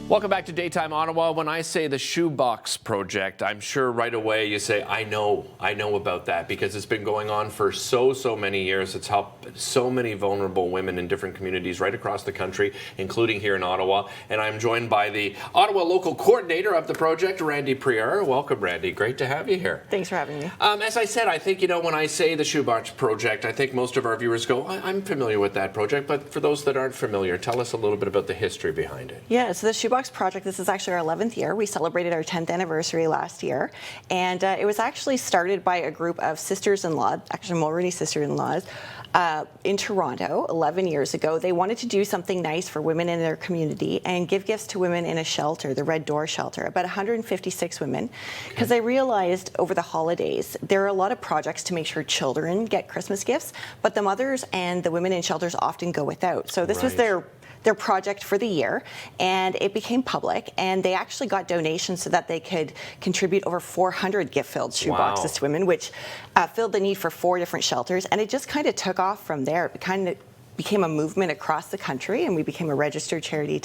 Welcome back to Daytime Ottawa. When I say the Shoebox Project, I'm sure right away you say, I know about that, because it's been going on for so many years. It's helped so many vulnerable women in different communities right across the country, including here in Ottawa. And I'm joined by the Ottawa Local Coordinator of the project, Randi Prieur. Welcome, Randi. Great to have you here. Thanks for having me. As I said, I think, when I say the Shoebox Project, I think most of our viewers go, I'm familiar with that project. But for those that aren't familiar, tell us a little bit about the history behind it. Yeah, so the Shoebox Project, this is actually our 11th year. We celebrated our 10th anniversary last year. And it was actually started by a group of sisters-in-law, actually Mulroney sisters-in-laws, in Toronto 11 years ago. They wanted to do something nice for women in their community and give gifts to women in a shelter, the Red Door shelter, about 156 women, because they realized over the holidays there are a lot of projects to make sure children get Christmas gifts, but the mothers and the women in shelters often go without. So this was their project for the year, and it became public, and they actually got donations so that they could contribute over 400 gift-filled shoeboxes to women, which filled the need for 4 different shelters, and it just kind of took off from there. It kind of became a movement across the country, and we became a registered charity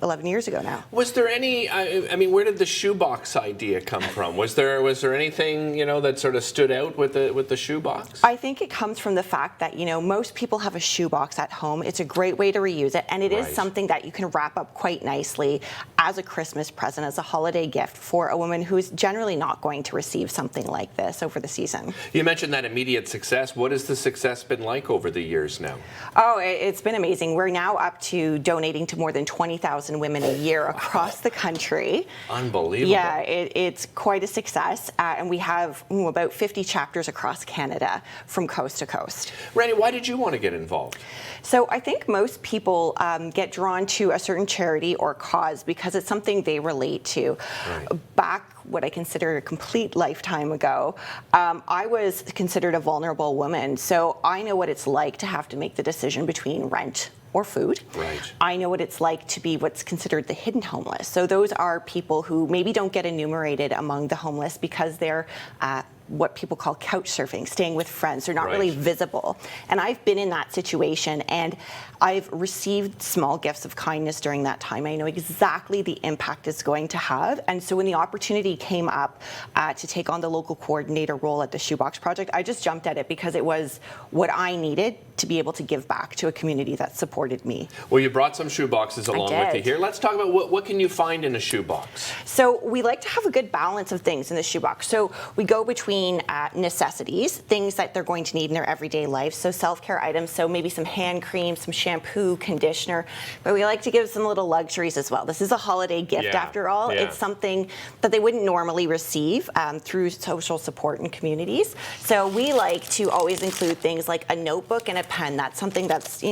11 years ago now. Was there any, I mean, where did the shoebox idea come from? Was there anything, that sort of stood out with the shoebox? I think it comes from the fact that, most people have a shoebox at home. It's a great way to reuse it, and it is something that you can wrap up quite nicely as a Christmas present, as a holiday gift for a woman who's generally not going to receive something like this over the season. You mentioned that immediate success. What has the success been like over the years now? Oh, it's been amazing. We're now up to donating to more than 20,000 women a year across the country. Unbelievable. Yeah, it's quite a success. And we have about 50 chapters across Canada from coast to coast. Randi, why did you want to get involved? So I think most people get drawn to a certain charity or cause because it's something they relate to. Back what I consider a complete lifetime ago, I was considered a vulnerable woman. So I know what it's like to have to make the decision between rent or food. I know what it's like to be what's considered the hidden homeless. So those are people who maybe don't get enumerated among the homeless because they're what people call couch surfing, staying with friends. They're not really visible. And I've been in that situation, and I've received small gifts of kindness during that time. I know exactly the impact it's going to have. And so when the opportunity came up to take on the local coordinator role at the Shoebox Project, I just jumped at it because it was what I needed to be able to give back to a community that supported me. Well, you brought some shoeboxes along with you here. Let's talk about what can you find in a shoebox? So we like to have a good balance of things in the shoebox. So we go between necessities, things that they're going to need in their everyday life, so self-care items, so maybe some hand cream, some shampoo, conditioner, but we like to give some little luxuries as well. This is a holiday gift after all. It's something that they wouldn't normally receive through social support and communities. So we like to always include things like a notebook and a pen. That's something that's,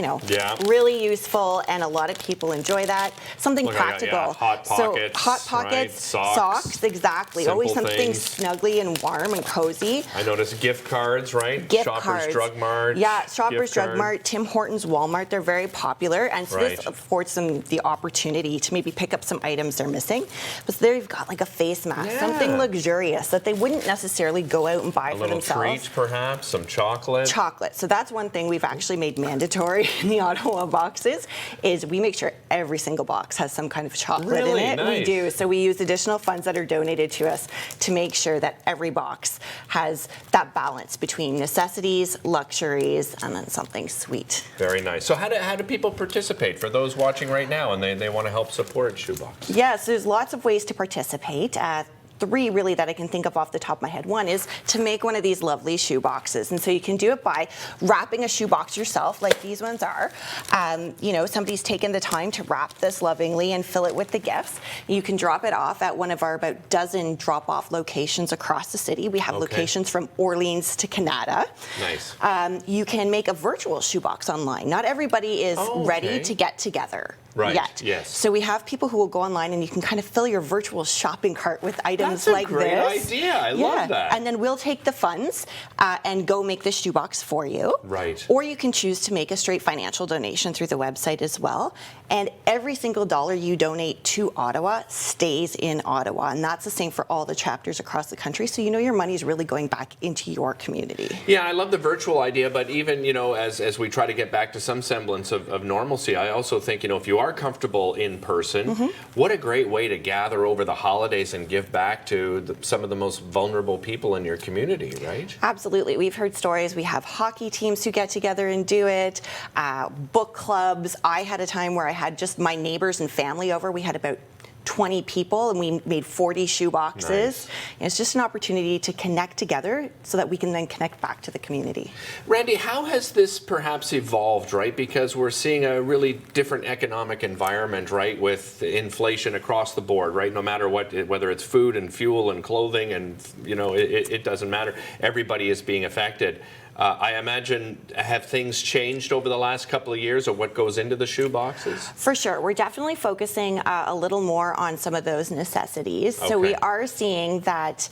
really useful, and a lot of people enjoy that. Something practical. Hot pockets. So hot pockets, socks, exactly. Simple always something things. Snuggly and warm and cozy. I noticed gift cards, right? Gift Shoppers cards. Drug Mart. Yeah, Shoppers Drug Mart, Tim Hortons, Walmart, they're very popular. And so this affords them the opportunity to maybe pick up some items they're missing. But there you've got like a face mask, something luxurious that they wouldn't necessarily go out and buy for themselves. A little treat, perhaps, some chocolate. Chocolate. So that's one thing we've actually made mandatory in the Ottawa boxes, is we make sure every single box has some kind of chocolate in it. Nice. We do. So we use additional funds that are donated to us to make sure that every box has that balance between necessities, luxuries, and then something sweet. Very nice. So how do people participate for those watching right now and they want to help support Shoebox? Yes, there's lots of ways to participate. 3 really that I can think of off the top of my head. One is to make one of these lovely shoe boxes. And so you can do it by wrapping a shoe box yourself, like these ones are. Somebody's taken the time to wrap this lovingly and fill it with the gifts. You can drop it off at one of our about dozen drop-off locations across the city. We have locations from Orleans to Canada. Nice. You can make a virtual shoebox online. Not everybody is ready to get together. Yet. Yes. So we have people who will go online, and you can kind of fill your virtual shopping cart with items like this. That's a great idea. I love that. And then we'll take the funds and go make the shoebox for you. Right. Or you can choose to make a straight financial donation through the website as well. And every single dollar you donate to Ottawa stays in Ottawa. And that's the same for all the chapters across the country. So your money is really going back into your community. Yeah, I love the virtual idea, but even, as we try to get back to some semblance of normalcy, I also think, if you are comfortable in person, what a great way to gather over the holidays and give back to some of the most vulnerable people in your community, right? Absolutely. We've heard stories. We have hockey teams who get together and do it, book clubs. I had a time where I had just my neighbors and family over. We had about 20 people and we made 40 shoe boxes. Nice. And it's just an opportunity to connect together so that we can then connect back to the community. Randi, how has this perhaps evolved, right? Because we're seeing a really different economic environment, right, with inflation across the board, right? No matter what, whether it's food and fuel and clothing and, you know, it doesn't matter. Everybody is being affected. I imagine, have things changed over the last couple of years, or what goes into the shoe boxes? For sure. We're definitely focusing a little more on some of those necessities. So we are seeing that,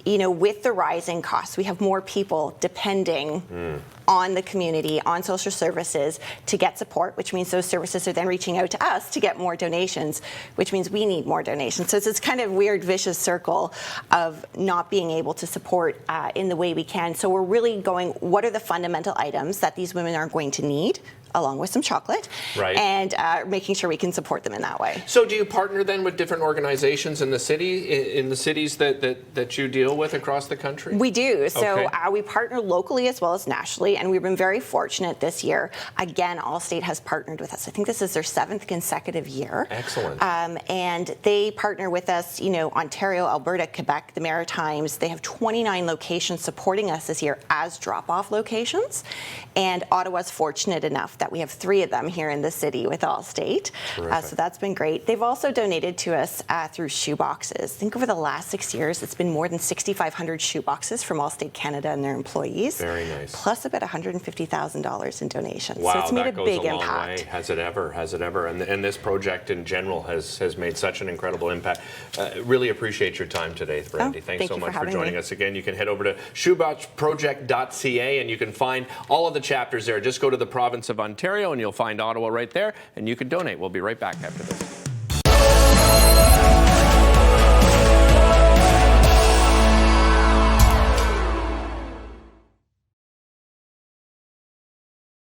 you know, with the rising costs, we have more people depending on the community, on social services to get support, which means those services are then reaching out to us to get more donations, which means we need more donations. So it's this kind of weird vicious circle of not being able to support in the way we can. So we're really going, what are the fundamental items that these women are going to need, along with some chocolate, right, and making sure we can support them in that way. So do you partner then with different organizations in the city, in the cities that you deal with across the country? We do. So we partner locally as well as nationally, and we've been very fortunate this year. Again, Allstate has partnered with us. I think this is their 7th consecutive year. Excellent. And they partner with us, you know, Ontario, Alberta, Quebec, the Maritimes. They have 29 locations supporting us this year as drop-off locations. And Ottawa's fortunate enough that we have 3 of them here in the city with Allstate. So that's been great. They've also donated to us through shoe boxes. I think over the last 6 years, it's been more than 6,500 shoe boxes from Allstate Canada and their employees. Very nice. Plus about $150,000 in donations. Wow, so it's made that a goes big a long impact. way. Has it ever? Has it ever? And this project in general has made such an incredible impact. Really appreciate your time today, Randi. Thanks so much for joining us again. You can head over to shoeboxproject.ca and you can find all of the chapters there. Just go to the province of Ontario and you'll find Ottawa right there, and you can donate. We'll be right back after this.